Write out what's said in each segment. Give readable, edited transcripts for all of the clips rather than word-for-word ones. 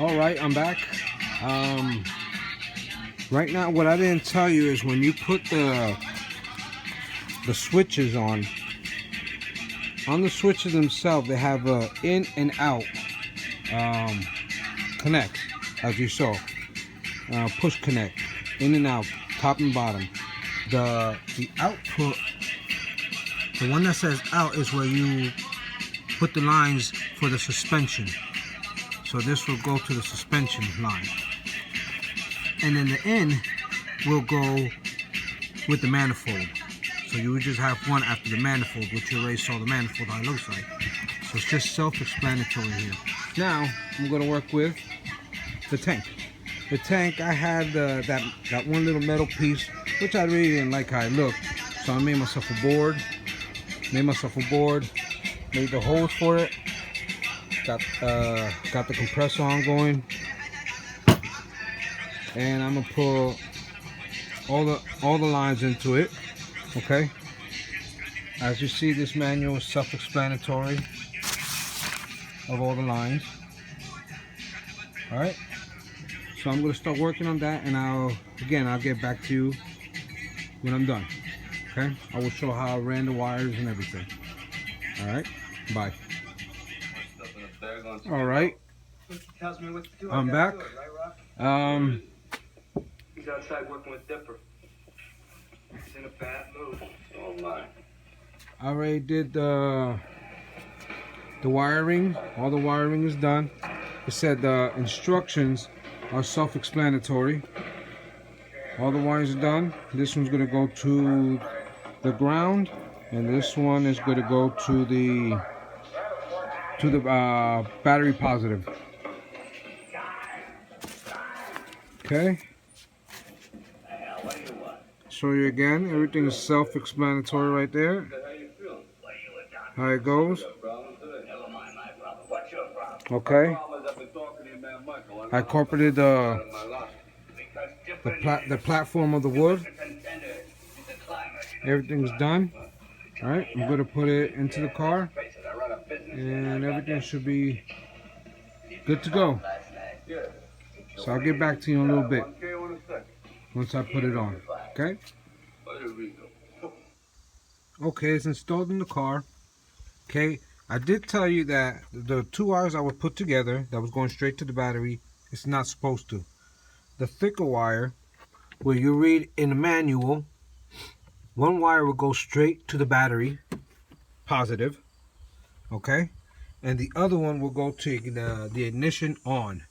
All right, I'm back. Right now, what I didn't tell you is when you put the switches on the switches themselves, they have a in and out connect, as you saw, push connect, in and out, top and bottom. The output, the one that says out, is where you put the lines for the suspension. So this will go to the suspension line, and then the in will go with the manifold. So you would just have one after the manifold, which you already saw the manifold how it looks like. So it's just self-explanatory here. Now I'm going to work with the tank. The tank, I had that one little metal piece, which I really didn't like how it looked. So I made myself a board. Made the holes for it. Got the compressor on going, and I'm gonna pull all the lines into it. Okay. As you see, this manual is self-explanatory of all the lines. All right. So I'm gonna start working on that, and I'll get back to you when I'm done. Okay. I will show how I ran the wires and everything. All right. Bye. All right. I'm back. He's outside working with Dipper. He's in a bad mood. Oh my. I already did the wiring. All the wiring is done. It said the instructions are self-explanatory. All the wires are done. This one's gonna go to the ground, and this one is gonna go to the battery positive. Okay. Show you again. Everything is self-explanatory right there. How it goes. Okay. I incorporated the platform of the wood. Everything's done. All right. I'm gonna put it into the car, and everything should be good to go. So I'll get back to you in a little bit once I put it on. Okay. Okay, it's installed in the car. Okay, I did tell you that the two wires I would put together that was going straight to the battery, it's not supposed to. The thicker wire, where you read in the manual, one wire will go straight to the battery, positive, okay, and the other one will go to the ignition on.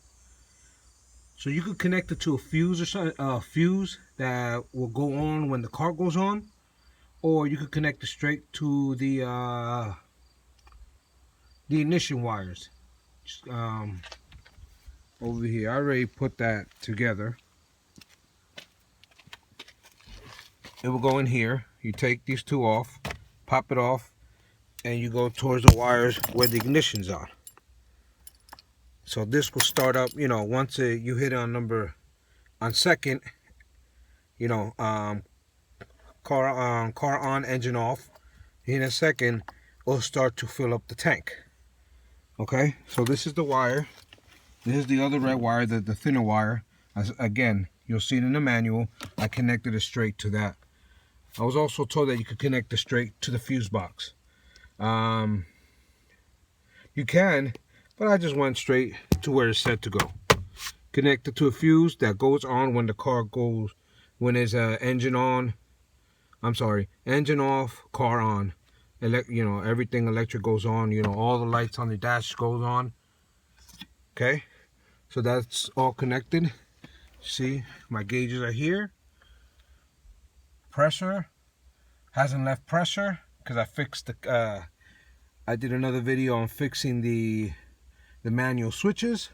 So you could connect it to a fuse or something, fuse that will go on when the car goes on, or you could connect it straight to the ignition wires. Just, over here, I already put that together. It will go in here. You take these two off, pop it off, and you go towards the wires where the ignition's on. So this will start up, you know, once you hit on second, you know, car on, engine off. In a second, it'll start to fill up the tank. Okay, so this is the wire. This is the other red wire, the thinner wire. Again, you'll see it in the manual. I connected it straight to that. I was also told that you could connect it straight to the fuse box. You can, but I just went straight to where it's set to go. Connected to a fuse that goes on when the car goes, when there's engine on. I'm sorry, engine off, car on. You know, everything electric goes on. You know, all the lights on the dash goes on. Okay, so that's all connected. See, my gauges are here. Pressure hasn't left pressure because I fixed the. I did another video on fixing the manual switches.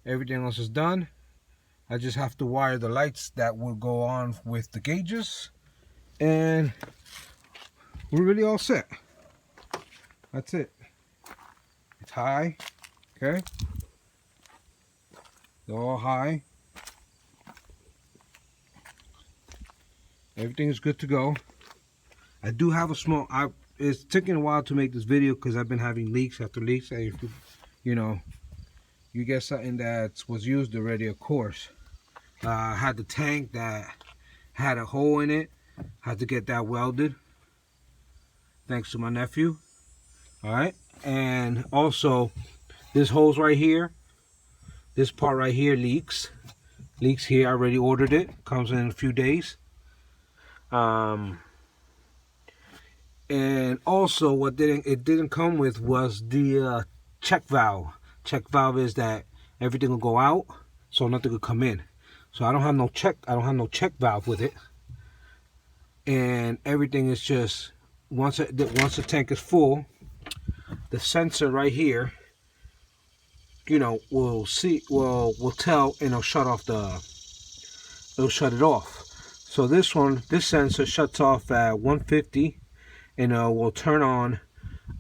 Everything else is done. I just have to wire the lights that will go on with the gauges, and we're really all set. That's it. It's high. Okay. They're all high. Everything is good to go. I do have a small. It's taking a while to make this video because I've been having leaks after leaks. You know, you get something that was used already, of course. I had the tank that had a hole in it. Had to get that welded. Thanks to my nephew. Alright. And also, this hose right here, this part right here leaks. Leaks here. I already ordered it. Comes in a few days. And also, what it didn't come with was the check valve. Check valve is that everything will go out, so nothing will come in. So I don't have no check valve with it. And everything is just once the tank is full, the sensor right here, you know, will tell, and it'll shut it off. So this sensor shuts off at 150, and will turn on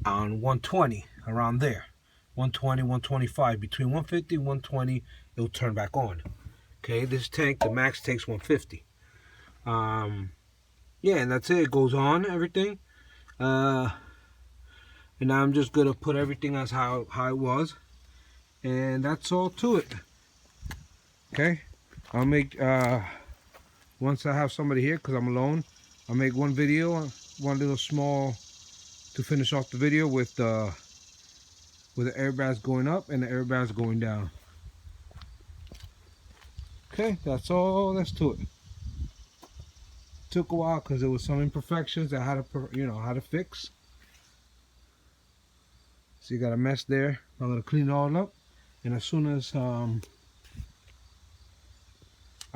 120, around there. 120, 125, between 150 and 120, it'll turn back on. Okay, this tank, the max takes 150. Yeah, and that's it. It goes on, everything. And now I'm just gonna put everything as how it was, and that's all to it. Okay, I'll make once I have somebody here, because I'm alone, I'll make one video, one little small, to finish off the video with the airbags going up and the airbags going down. Okay, that's all that's to it. Took a while because there was some imperfections that I had to fix. So you got a mess there. I'm gonna clean it all up, and as soon as I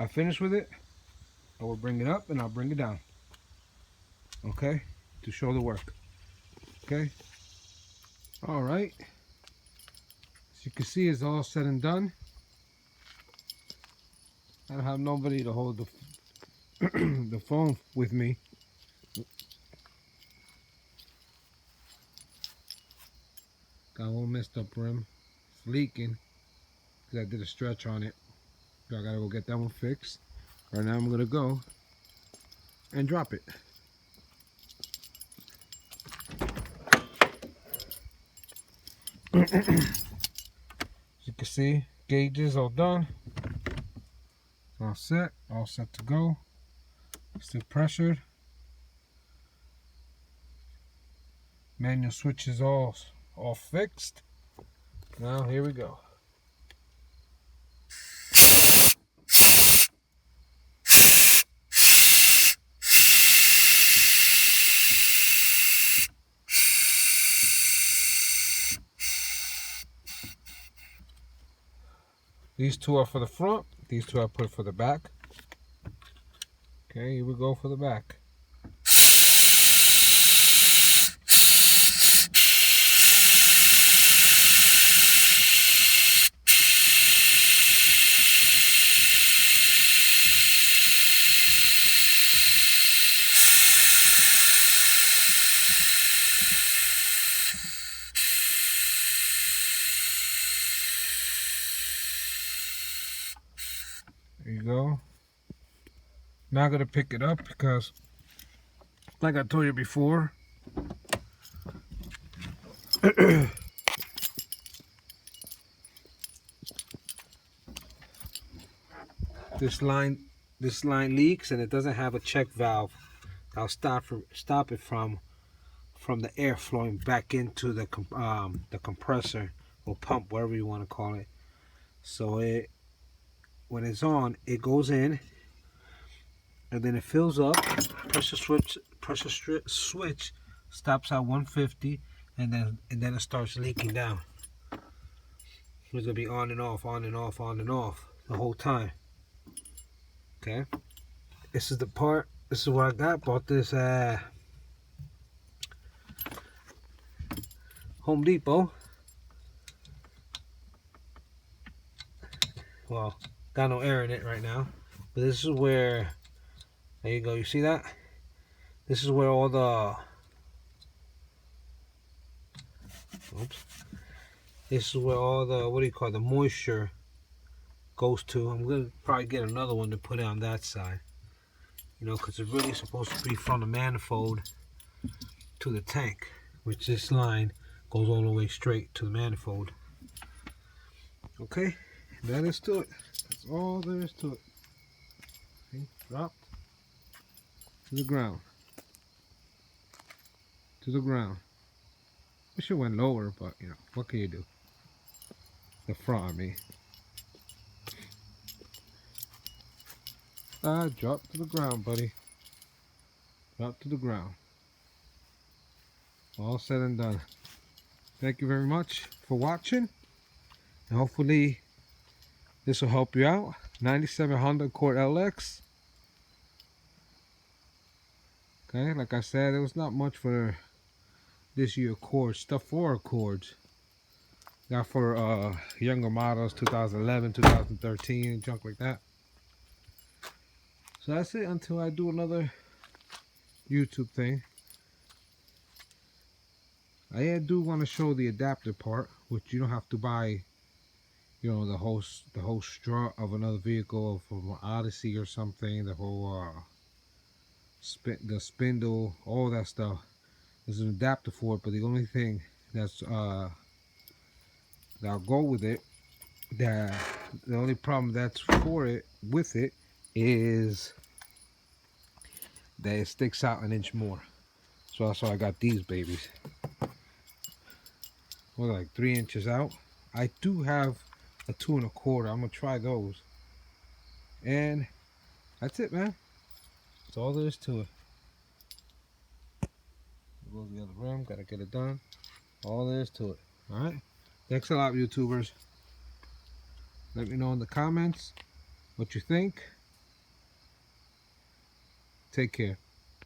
finish with it, I will bring it up and I'll bring it down. Okay, to show the work. Okay. All right. As you can see, it's all said and done. I don't have nobody to hold the the phone with me. Got a little messed up rim. It's leaking because I did a stretch on it. So I gotta go get that one fixed. Right now I'm gonna go and drop it. As you can see, gauges all done. All set to go. Still pressured. Manual switch is all fixed. Now here we go. These two are for the front. These two I put for the back. Okay, here we go for the back. There you go. Now I'm gonna pick it up because, like I told you before, this line leaks and it doesn't have a check valve. I'll stop it from the air flowing back into the compressor or pump, whatever you want to call it. So when it's on, it goes in, and then it fills up. Pressure switch stops at 150, and then it starts leaking down. It's gonna be on and off, on and off, on and off the whole time. Okay, this is the part. This is what I got. Bought this at Home Depot. Well, got no air in it right now, but this is where, there you go, you see that? This is where all the, this is where all the, what do you call it, the moisture goes to. I'm gonna probably get another one to put it on that side, you know, because it's really supposed to be from the manifold to the tank, which this line goes all the way straight to the manifold. Okay, that is to it. That's all there is to it. See, dropped to the ground. To the ground. Wish it went lower, but you know, what can you do? The front, I mean. Drop to the ground, buddy. Drop to the ground. All said and done. Thank you very much for watching. And hopefully this will help you out. 97 Honda Accord LX. Okay, like I said, it was not much for this year Accord. Stuff for Accords. Got for younger models, 2011, 2013, and junk like that. So that's it until I do another YouTube thing. I do want to show the adapter part, which you don't have to buy, you know, the whole strut of another vehicle from an Odyssey or something. The whole the spindle, all that stuff. There's an adapter for it, but the only thing that's that'll go with it, the only problem that's for it with it is that it sticks out an inch more. So that's why I got these babies. Well, like 3 inches out. I do have a 2 1/4. I'm gonna try those. And that's it, man. That's all there is to it. There goes the other rim. Gotta get it done. All there is to it. Alright. Thanks a lot, YouTubers. Let me know in the comments what you think. Take care.